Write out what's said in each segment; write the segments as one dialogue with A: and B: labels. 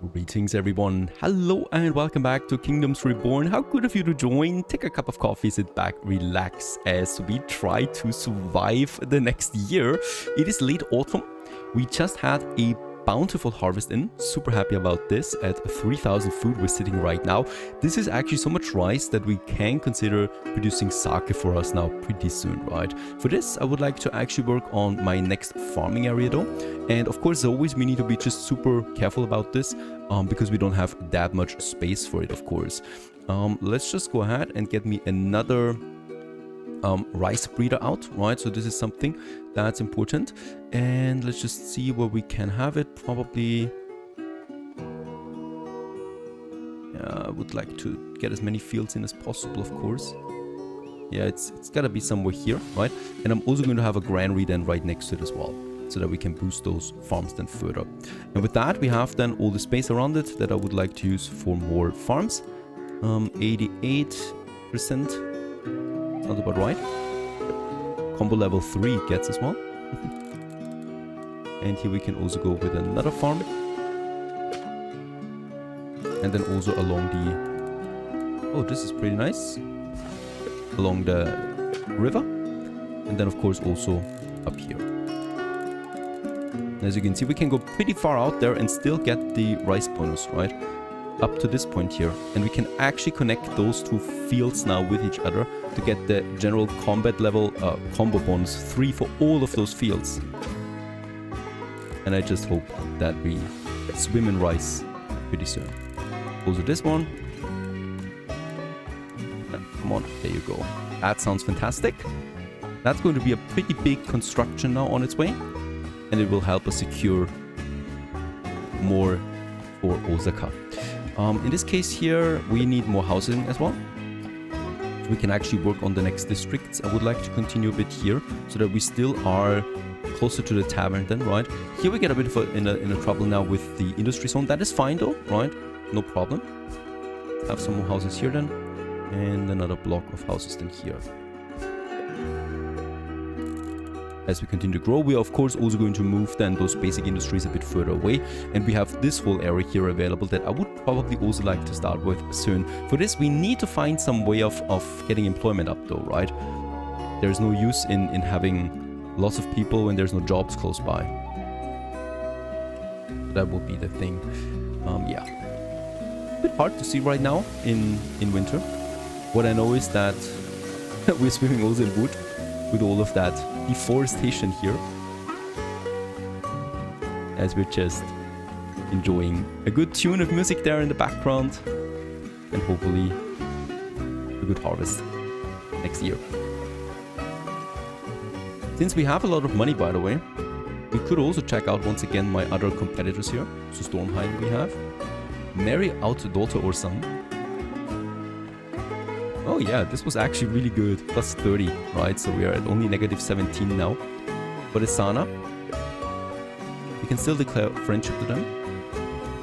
A: Greetings everyone, hello and welcome back to Kingdoms Reborn. How good of you to join, take a cup of coffee, sit back, relax as we try to survive the next year. It is late autumn, we just had a bountiful harvest in, super happy about this. At 3,000 food we're sitting right now. This is actually so much rice that we can consider producing sake for us now pretty soon, right? For this I would like to actually work on my next farming area though, and of course as always we need to be just super careful about this because we don't have that much space for it, of course. Let's just go ahead and get me another rice breeder out, right? So this is something that's important, and let's just see where we can have it. Probably I would like to get as many fields in as possible, of course. Yeah, it's gotta be somewhere here, right? And I'm also going to have a granary then right next to it as well, so that we can boost those farms then further. And with that we have then all the space around it that I would like to use for more farms. 88%. Sounds about right. Combo level 3 it gets as well. And here we can also go with another farm. And then also along the... Oh, this is pretty nice. Along the river. And then of course also up here. As you can see, we can go pretty far out there and still get the rice bonus, right? Up to this point here. And we can actually connect those two fields now with each other to get the general combat level combo bonus 3 for all of those fields. And I just hope that we swim in rice pretty soon. Also this one. Come on, there you go. That sounds fantastic. That's going to be a pretty big construction now on its way. And it will help us secure more for Osaka. In this case here, we need more housing as well. So we can actually work on the next districts. I would like to continue a bit here, so that we still are closer to the tavern then, right? Here we get a bit of in a trouble now with the industry zone. That is fine though, right? No problem. Have some more houses here then. And another block of houses then here. As we continue to grow, we are of course also going to move then those basic industries a bit further away, and we have this whole area here available that I would probably also like to start with soon. For this we need to find some way of getting employment up though, right? There's no use in having lots of people when there's no jobs close by. That will be the thing. Yeah. A bit hard to see right now in winter. What I know is that we're swimming also in wood with all of that deforestation here, as we're just enjoying a good tune of music there in the background, and hopefully a good harvest next year. Since we have a lot of money, by the way, we could also check out once again my other competitors here. So Stormheim we have. Marry out daughter or son. Oh yeah, this was actually really good. Plus 30, right? So we are at only negative 17 now. But Isana, we can still declare friendship to them.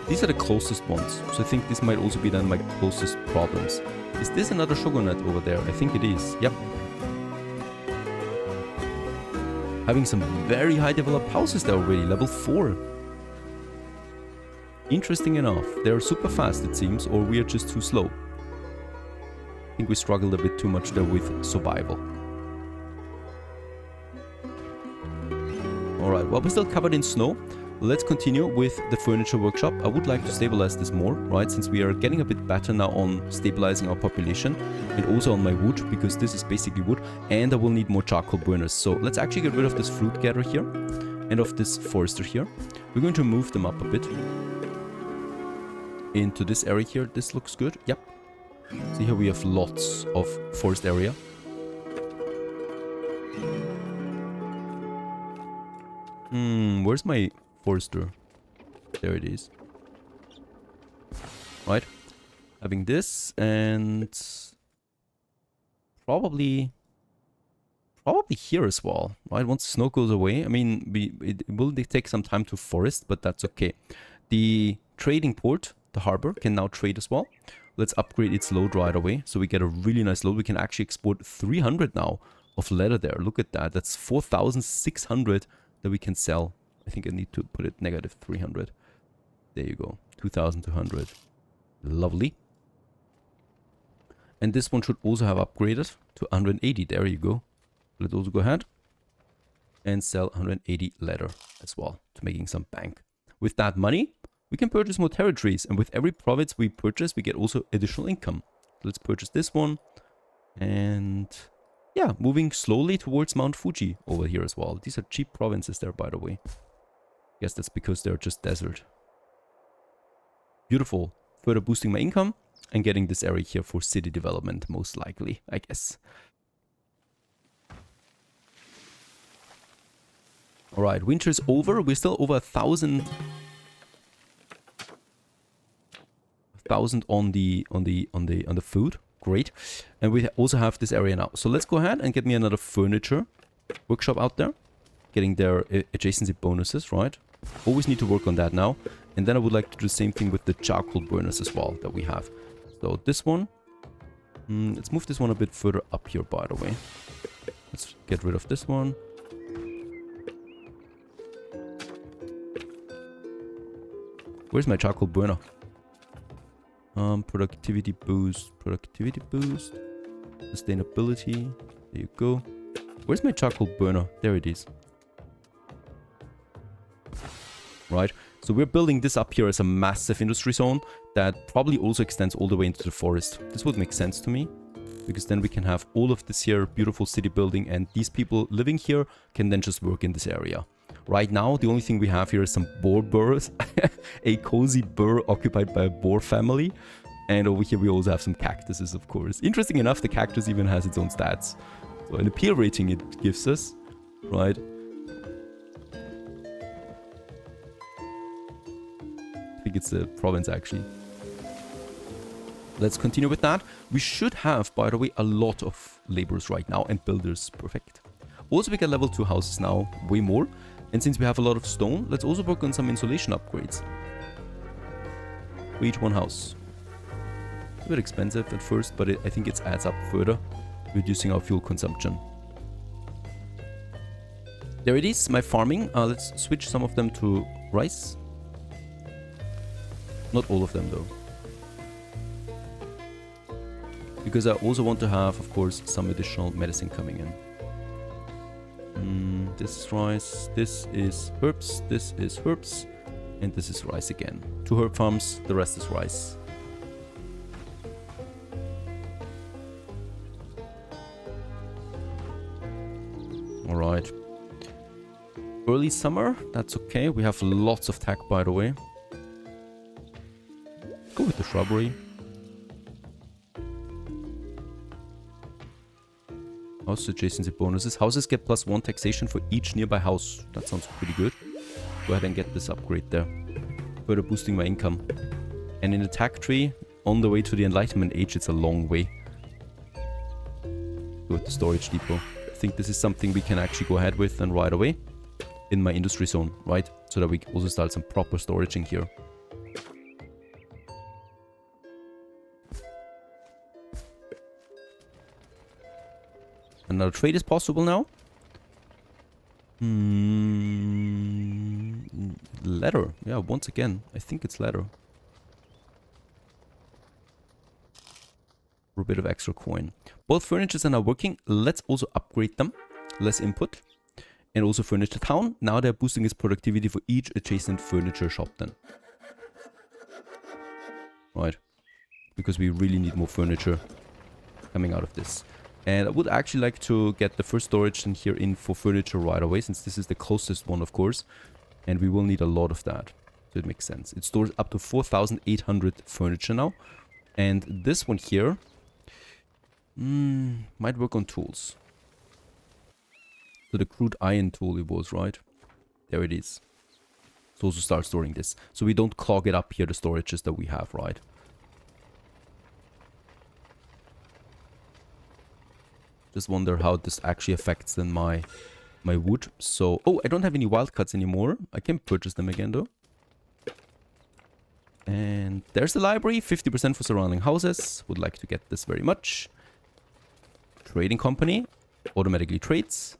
A: These are the closest ones. So I think this might also be then my closest problems. Is this another shogunate over there? I think it is. Yep. Having some very high developed houses there already. Level 4. Interesting enough. They're super fast it seems, or we are just too slow. I think we struggled a bit too much there with survival. Alright, well we're still covered in snow. Let's continue with the furniture workshop. I would like to stabilize this more, right? Since we are getting a bit better now on stabilizing our population. And also on my wood, because this is basically wood. And I will need more charcoal burners. So let's actually get rid of this fruit gatherer here. And of this forester here. We're going to move them up a bit. Into this area here. This looks good. Yep. See here we have lots of forest area. Where's my forester? There it is. Right. Having this and probably here as well. Right. Once the snow goes away. I mean, it will take some time to forest, but that's okay. The trading port, the harbor, can now trade as well. Let's upgrade its load right away, so we get a really nice load. We can actually export 300 now of leather there. Look at that. That's 4,600 that we can sell. I think I need to put it negative 300. There you go. 2,200. Lovely. And this one should also have upgraded to 180. There you go. Let's also go ahead and sell 180 leather as well to making some bank. With that money, we can purchase more territories. And with every province we purchase, we get also additional income. Let's purchase this one. And yeah, moving slowly towards Mount Fuji over here as well. These are cheap provinces there, by the way. Guess that's because they're just desert. Beautiful. Further boosting my income and getting this area here for city development, most likely, I guess. Alright, winter's over. We're still over 1,000 on the food. Great. And we also have this area now. So let's go ahead and get me another furniture workshop out there. Getting their adjacency bonuses, right? Always need to work on that now. And then I would like to do the same thing with the charcoal burners as well that we have. So this one. Let's move this one a bit further up here, by the way. Let's get rid of this one. Where's my charcoal burner? Productivity boost. Sustainability. There you go. Where's my charcoal burner? There it is. Right. So we're building this up here as a massive industry zone that probably also extends all the way into the forest. This would make sense to me, because then we can have all of this here beautiful city building, and these people living here can then just work in this area. Right now, the only thing we have here is some boar burrows, a cozy burr occupied by a boar family. And over here we also have some cactuses, of course. Interesting enough, the cactus even has its own stats. So an appeal rating it gives us, right? I think it's a province, actually. Let's continue with that. We should have, by the way, a lot of laborers right now and builders. Perfect. Also, we get level 2 houses now, way more. And since we have a lot of stone, let's also work on some insulation upgrades. For each one house. A bit expensive at first, but I think it adds up further, reducing our fuel consumption. There it is, my farming. Let's switch some of them to rice. Not all of them, though. Because I also want to have, of course, some additional medicine coming in. This is rice, this is herbs, and this is rice again. 2 herb farms, the rest is rice. Alright. Early summer, that's okay. We have lots of tech, by the way. Go with the shrubbery. House adjacency bonuses. Houses get +1 taxation for each nearby house. That sounds pretty good. Go ahead and get this upgrade there. Further boosting my income. And in the tech tree, on the way to the Enlightenment Age, it's a long way. Go with the storage depot. I think this is something we can actually go ahead with and right away. In my industry zone, right? So that we can also start some proper storage in here. Another trade is possible now. Leather. Yeah, once again. I think it's leather. For a bit of extra coin. Both furnitures are now working. Let's also upgrade them. Less input. And also furnish the town. Now they're boosting its productivity for each adjacent furniture shop then. Right. Because we really need more furniture coming out of this. And I would actually like to get the first storage in here in for furniture right away, since this is the closest one, of course. And we will need a lot of that. So it makes sense. It stores up to 4,800 furniture now. And this one here might work on tools. So the crude iron tool it was, right? There it is. So also start storing this. So we don't clog it up here, the storages that we have, right? Just wonder how this actually affects then my wood. So, oh, I don't have any wildcuts anymore. I can purchase them again though. And there's the library, 50% for surrounding houses. Would like to get this very much. Trading company, automatically trades.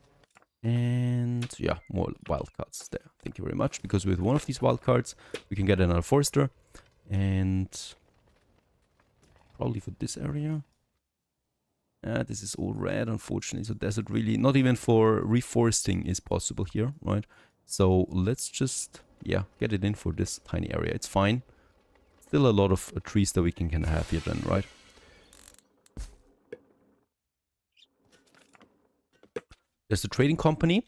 A: And yeah, more wildcards there. Thank you very much. Because with one of these wildcards, we can get another forester. And probably for this area. This is all red, unfortunately. So desert really, not even for reforesting is possible here, right? So let's just, yeah, get it in for this tiny area. It's fine. Still a lot of trees that we can have here then, right? There's the trading company.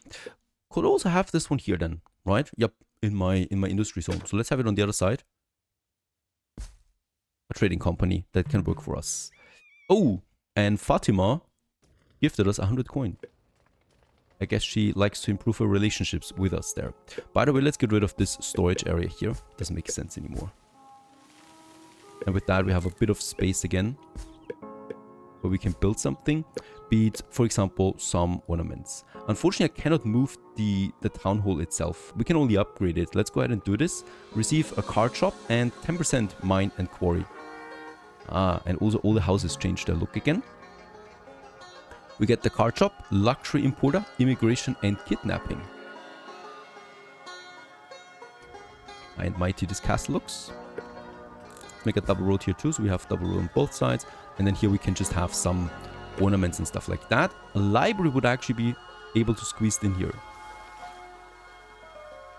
A: Could also have this one here then, right? Yep, in my industry zone. So let's have it on the other side. A trading company that can work for us. Oh, and Fatima gifted us 100 coin. I guess she likes to improve her relationships with us there. By the way, let's get rid of this storage area here. Doesn't make sense anymore. And with that, we have a bit of space again, where we can build something, be it, for example, some ornaments. Unfortunately, I cannot move the town hall itself. We can only upgrade it. Let's go ahead and do this. Receive a card shop and 10% mine and quarry. And also all the houses change their look again. We get the card shop, luxury importer, immigration and kidnapping. High and mighty this castle looks. Make a double road here too, so we have double road on both sides. And then here we can just have some ornaments and stuff like that. A library would actually be able to squeeze in here.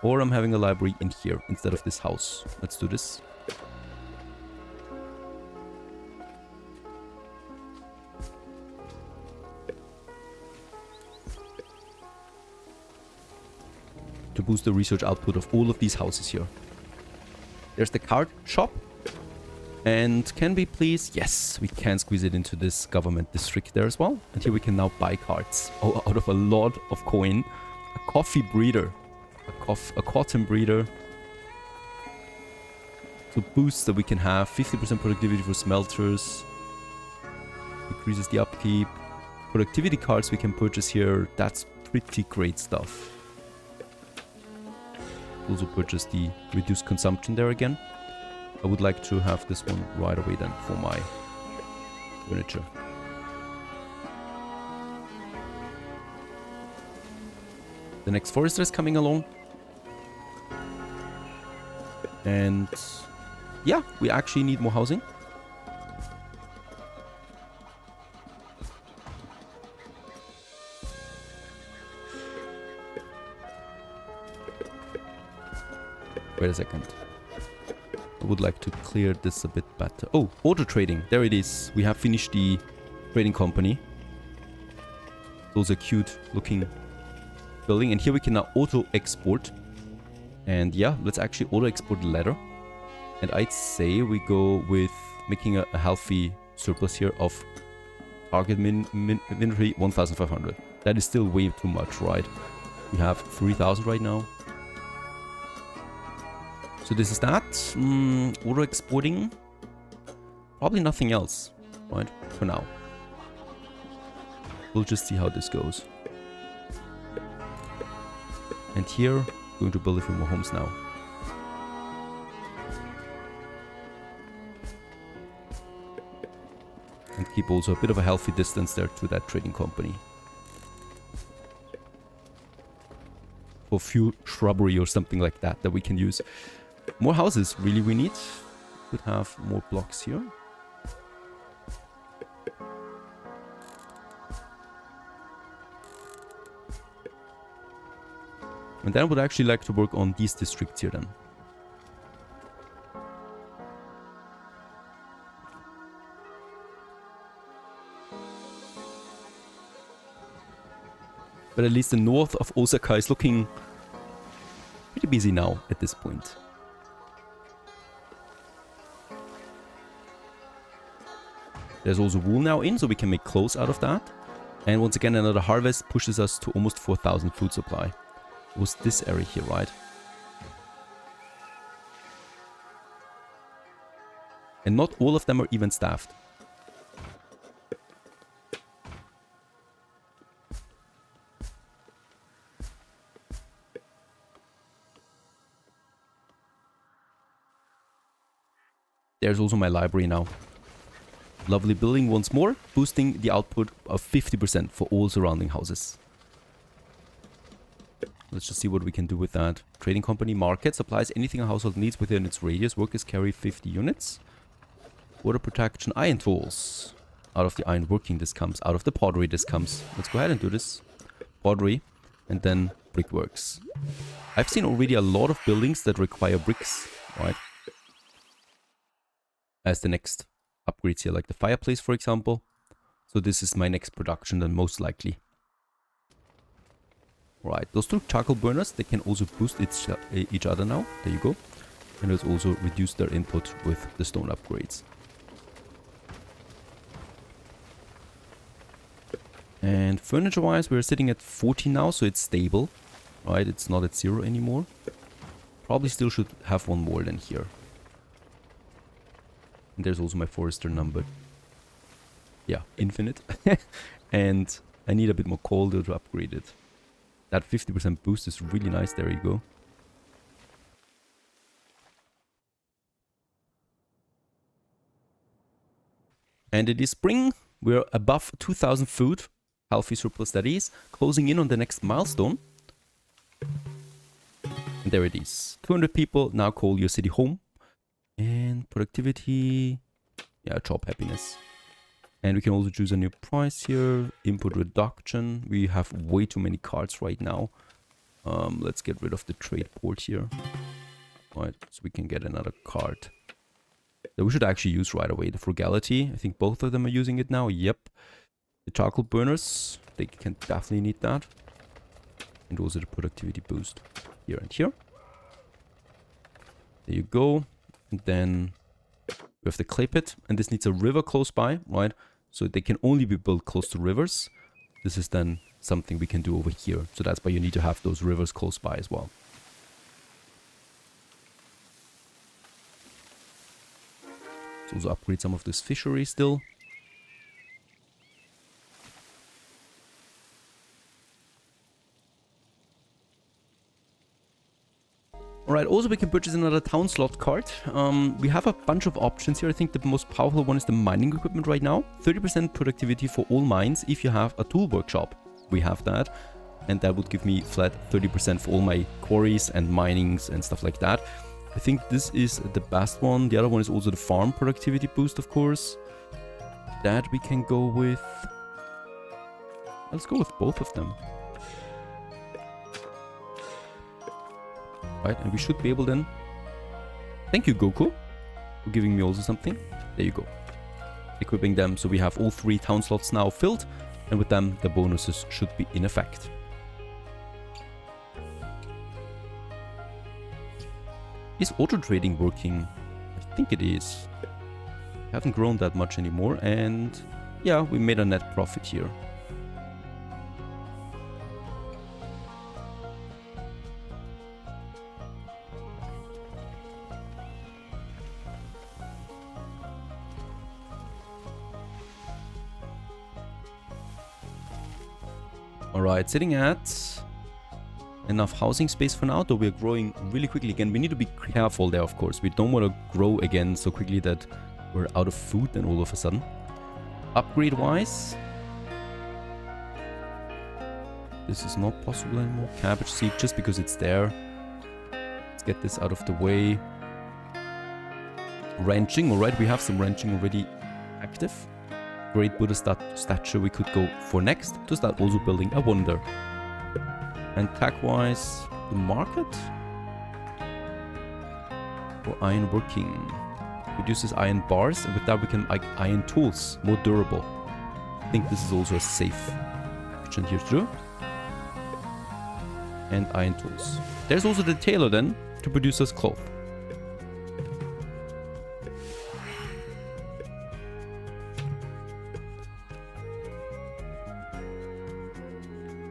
A: Or I'm having a library in here instead of this house. Let's do this. To boost the research output of all of these houses here. There's the card shop. And can we please... Yes, we can squeeze it into this government district there as well. And here we can now buy cards. Oh, out of a lot of coin. A coffee breeder. A cotton breeder. To boost that we can have 50% productivity for smelters. Increases the upkeep. Productivity cards we can purchase here. That's pretty great stuff. Also purchase the reduced consumption there again. I would like to have this one right away then for my furniture. The next forester is coming along. And yeah, we actually need more housing. Wait a second. I would like to clear this a bit better. Oh, auto trading. There it is. We have finished the trading company. Those are cute looking building. And here we can now auto export. And yeah, let's actually auto export leather. And I'd say we go with making a healthy surplus here of target inventory 1,500. That is still way too much, right? We have 3,000 right now. So this is that. Auto exporting. Probably nothing else, right? For now. We'll just see how this goes. And here, going to build a few more homes now. And keep also a bit of a healthy distance there to that trading company. For a few shrubbery or something like that we can use. More houses, really, we need. Could have more blocks here. And then I would actually like to work on these districts here then. But at least the north of Osaka is looking pretty busy now at this point. There's also wool now in, so we can make clothes out of that. And once again, another harvest pushes us to almost 4,000 food supply. It was this area here, right? And not all of them are even staffed. There's also my library now. Lovely building once more, boosting the output of 50% for all surrounding houses. Let's just see what we can do with that. Trading company, market, supplies anything a household needs within its radius. Workers carry 50 units. Water protection, iron tools. Out of the iron working this comes. Out of the pottery this comes. Let's go ahead and do this. Pottery. And then brickworks. I've seen already a lot of buildings that require bricks. Right. As the next upgrades here. Like the fireplace, for example. So this is my next production then most likely. Right, those two charcoal burners, they can also boost each other now. There you go. And let's also reduce their input with the stone upgrades. And furniture-wise, we're sitting at 40 now, so it's stable. Right, it's not at 0 anymore. Probably still should have one more than here. And there's also my forester number. Yeah, infinite. And I need a bit more coal though to upgrade it. That 50% boost is really nice. There you go. And it is spring. We're above 2,000 food. Healthy surplus that is. Closing in on the next milestone. And there it is. 200 people now call your city home. And productivity. Yeah, job happiness. And we can also choose a new price here. Input reduction. We have way too many cards right now. Let's get rid of the trade port here. Right, so we can get another card. That we should actually use right away. The frugality. I think both of them are using it now. Yep. The charcoal burners. They can definitely need that. And also the productivity boost. Here and here. There you go. And then we have the clay pit. And this needs a river close by, right? So they can only be built close to rivers. This is then something we can do over here. So that's why you need to have those rivers close by as well. Let's also upgrade some of this fishery still. Alright, also we can purchase another town slot card. We have a bunch of options here. I think the most powerful one is the mining equipment right now. 30% productivity for all mines if you have a tool workshop. We have that. And that would give me flat 30% for all my quarries and minings and stuff like that. I think this is the best one. The other one is also the farm productivity boost, of course. That we can go with. Let's go with both of them. Right, and we should be able then... Thank you, Goku, for giving me also something. There you go. Equipping them so we have all 3 town slots now filled. And with them, the bonuses should be in effect. Is auto trading working? I think it is. Haven't grown that much anymore. And yeah, we made a net profit here. Alright, sitting at enough housing space for now, though we're growing really quickly again. We need to be careful there, of course. We don't want to grow again so quickly that we're out of food then all of a sudden. Upgrade-wise, this is not possible anymore. Cabbage seed, just because it's there. Let's get this out of the way. Ranching, alright, we have some ranching already active. Great Buddha statue we could go for next to start also building a wonder. And tech-wise, the market for iron working reduces iron bars, and with that we can make iron tools more durable. I think this is also a safe option here too. And iron tools. There's also the tailor then to produce us cloth.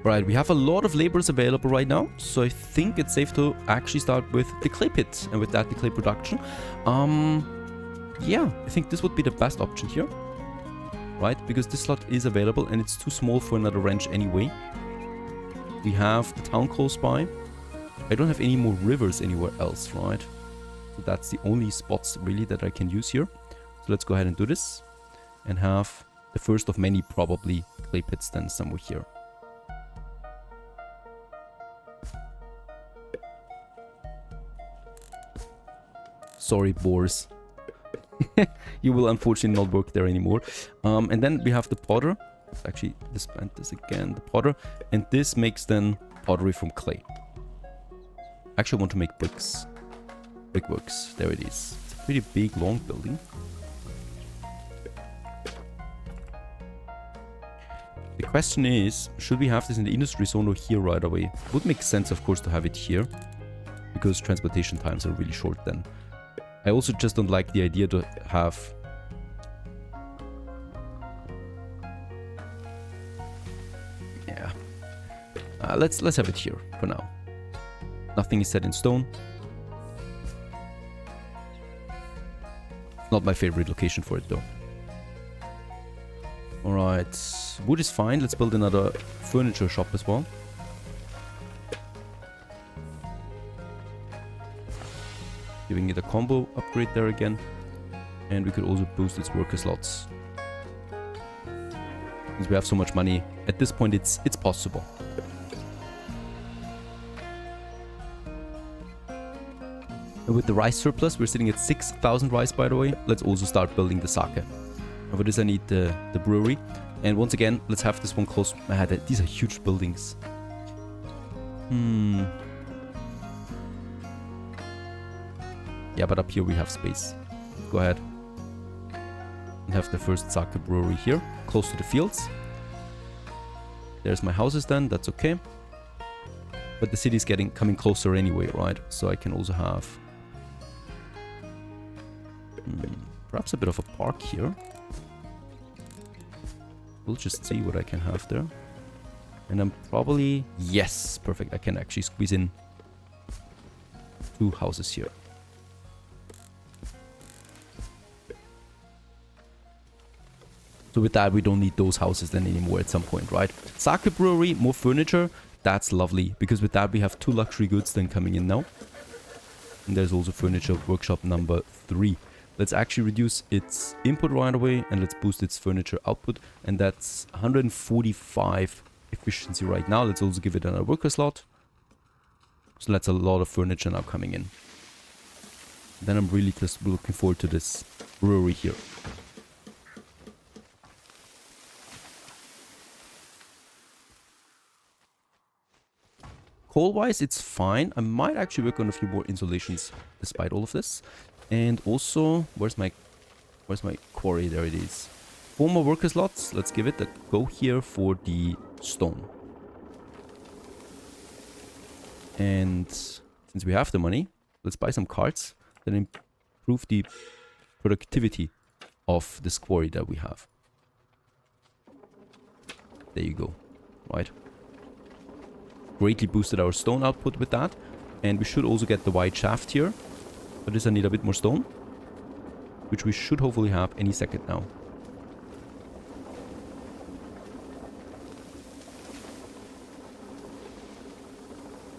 A: Right, we have a lot of laborers available right now, so I think it's safe to actually start with the clay pit, and with that the clay production. Yeah, I think this would be the best option here, right? Because this slot is available and it's too small for another ranch anyway. We have the town close by. I don't have any more rivers anywhere else, right? So that's the only spots really that I can use here. So let's go ahead and do this and have the first of many probably clay pits then somewhere here. Sorry, boars. You will unfortunately not work there anymore. And then we have the potter. Let's actually disband this again, the potter. And this makes then pottery from clay. Actually, I want to make bricks. Brickworks. There it is. It's a pretty big, long building. The question is, should we have this in the industry zone or here right away? Would make sense, of course, to have it here, because transportation times are really short then. I also just don't like the idea to have... Yeah. Let's have it here for now. Nothing is set in stone. Not my favorite location for it though. Alright, wood is fine. Let's build another furniture shop as well. Giving it a combo upgrade there again. And we could also boost its worker slots. Since we have so much money, at this point it's possible. And with the rice surplus, we're sitting at 6,000 rice, by the way. Let's also start building the sake. And for this I need the brewery. And once again, let's have this one close. These are huge buildings. Yeah, but up here we have space. Go ahead. And have the first sake brewery here, close to the fields. There's my houses then, that's okay. But the city's coming closer anyway, right? So I can also have... perhaps a bit of a park here. We'll just see what I can have there. And I'm probably... Yes, perfect. I can actually squeeze in 2 houses here. So with that, we don't need those houses then anymore at some point, right? Sake brewery, more furniture. That's lovely. Because with that, we have 2 luxury goods then coming in now. And there's also furniture workshop number 3. Let's actually reduce its input right away and let's boost its furniture output. And that's 145 efficiency right now. Let's also give it another worker slot. So that's a lot of furniture now coming in. Then I'm really just looking forward to this brewery here. Coal-wise, it's fine. I might actually work on a few more insulations despite all of this. And also, where's my quarry? There it is. 4 more worker slots. Let's give it a go here for the stone. And since we have the money, let's buy some carts that improve the productivity of this quarry that we have. There you go. Right. Greatly boosted our stone output with that. And we should also get the wide shaft here. For this I need a bit more stone, which we should hopefully have any second now.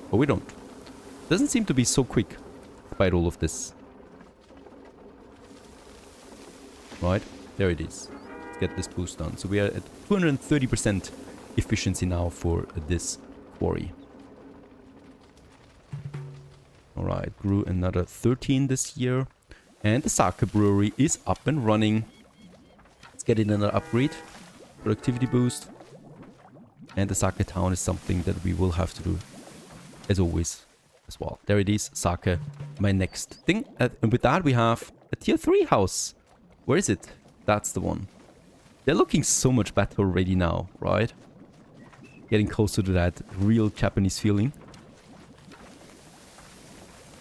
A: But we don't. Doesn't seem to be so quick despite all of this. Right, there it is. Let's get this boost done. So we are at 230% efficiency now for this quarry. Alright, grew another 13 this year. And the sake brewery is up and running. Let's get in another upgrade. Productivity boost. And the sake town is something that we will have to do, as always, as well. There it is, sake, my next thing. And with that we have a tier 3 house. Where is it? That's the one. They're looking so much better already now, right? Getting closer to that real Japanese feeling.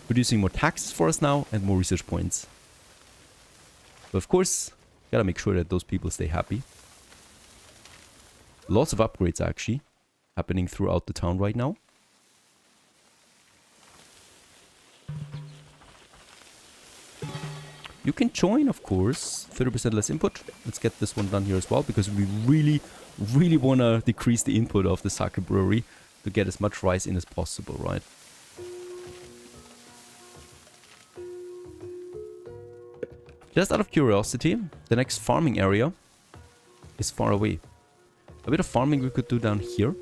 A: Producing more taxes for us now and more research points. But of course, gotta make sure that those people stay happy. Lots of upgrades actually happening throughout the town right now. You can join, of course. 30% less input. Let's get this one done here as well, because we really want to decrease the input of the sake brewery to get as much rice in as possible, right? Just out of curiosity, the next farming area is far away. A bit of farming we could do down here.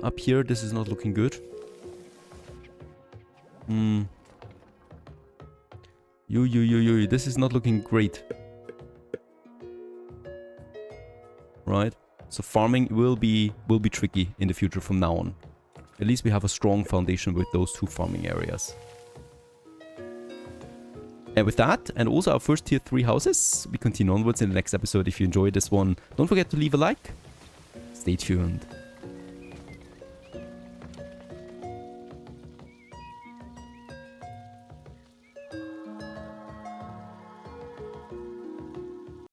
A: Up here, this is not looking good. This is not looking great. Right? So farming will be tricky in the future from now on. At least we have a strong foundation with those 2 farming areas. And with that, and also our first tier 3 houses, we continue onwards in the next episode. If you enjoyed this one, don't forget to leave a like. Stay tuned.